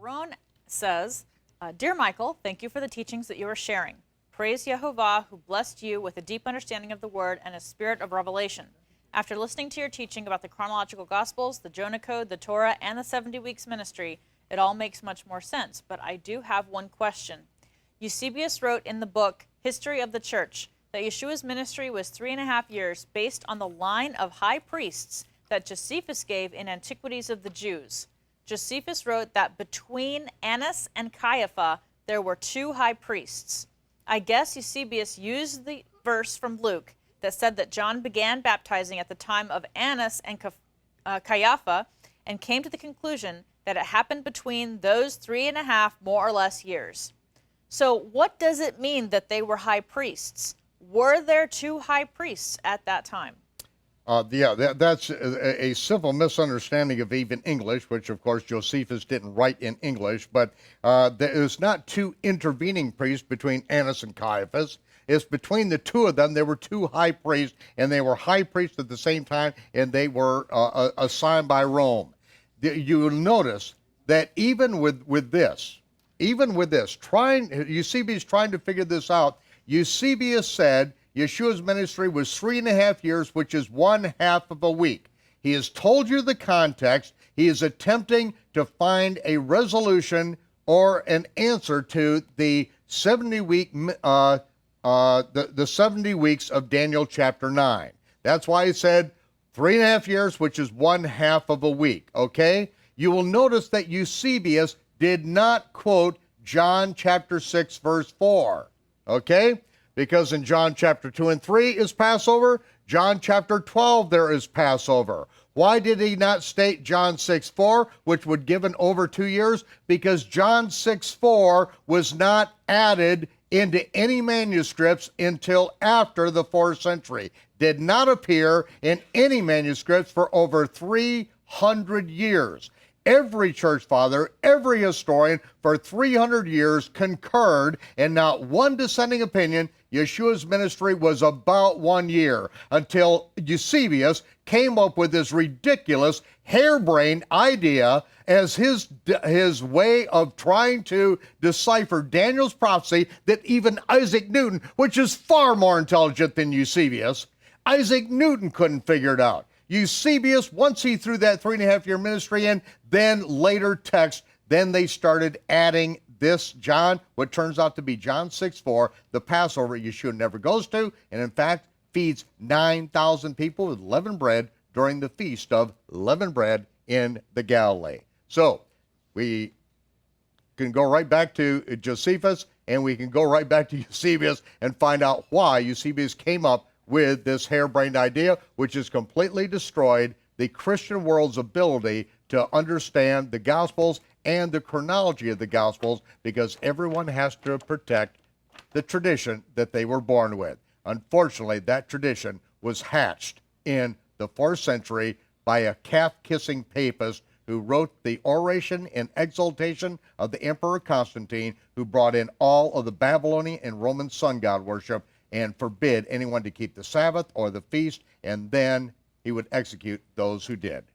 Ron says, Dear Michael, thank you for the teachings that you are sharing. Praise Yehovah, who blessed you with a deep understanding of the Word and a spirit of revelation. After listening to your teaching about the chronological Gospels, the Jonah Code, the Torah, and the 70 Weeks Ministry, it all makes much more sense. But I do have one question. Eusebius wrote in the book History of the Church that Yeshua's ministry was 3.5 years based on the line of high priests that Josephus gave in Antiquities of the Jews. Josephus wrote that between Annas and Caiaphas, there were 2 high priests. I guess Eusebius used the verse from Luke that said that John began baptizing at the time of Annas and Caiaphas and came to the conclusion that it happened between those 3.5 more or less years. So what does it mean that they were high priests? Were there 2 high priests at that time? That's a simple misunderstanding of even English, which of course Josephus didn't write in English, but there's not 2 intervening priests between Annas and Caiaphas. It's between the 2 of them. There were 2 high priests, and they were high priests at the same time, and they were assigned by Rome. You'll notice that even with this, Eusebius trying to figure this out, Eusebius said Yeshua's ministry was 3.5 years, which is 1/2 of a week. He has told you the context. He is attempting to find a resolution or an answer to the 70 weeks of Daniel chapter 9. That's why he said 3.5 years, which is 1/2 of a week, okay? You will notice that Eusebius did not quote John chapter 6, verse 4, okay? Because in John chapter 2 and 3 is Passover, John chapter 12 there is Passover. Why did he not state John 6:4, which would give an over 2 years? Because John 6:4 was not added into any manuscripts until after the 4th century. Did not appear in any manuscripts for over 300 years. Every church father, every historian for 300 years concurred, and not one dissenting opinion. Yeshua's ministry was about 1 year until Eusebius came up with this ridiculous, harebrained idea as his way of trying to decipher Daniel's prophecy that even Isaac Newton, which is far more intelligent than Eusebius, Isaac Newton couldn't figure it out. Eusebius, once he threw that 3.5-year ministry in, then later text, then they started adding this John, what turns out to be John 6:4, the Passover Yeshua never goes to, and in fact feeds 9,000 people with leavened bread during the feast of leavened bread in the Galilee. So we can go right back to Josephus, and we can go right back to Eusebius and find out why Eusebius came up with this harebrained idea, which has completely destroyed the Christian world's ability to understand the Gospels and the chronology of the Gospels, because everyone has to protect the tradition that they were born with. Unfortunately, that tradition was hatched in the 4th century by a calf-kissing papist who wrote the Oration and Exaltation of the Emperor Constantine, who brought in all of the Babylonian and Roman sun god worship and forbid anyone to keep the Sabbath or the feast, and then he would execute those who did.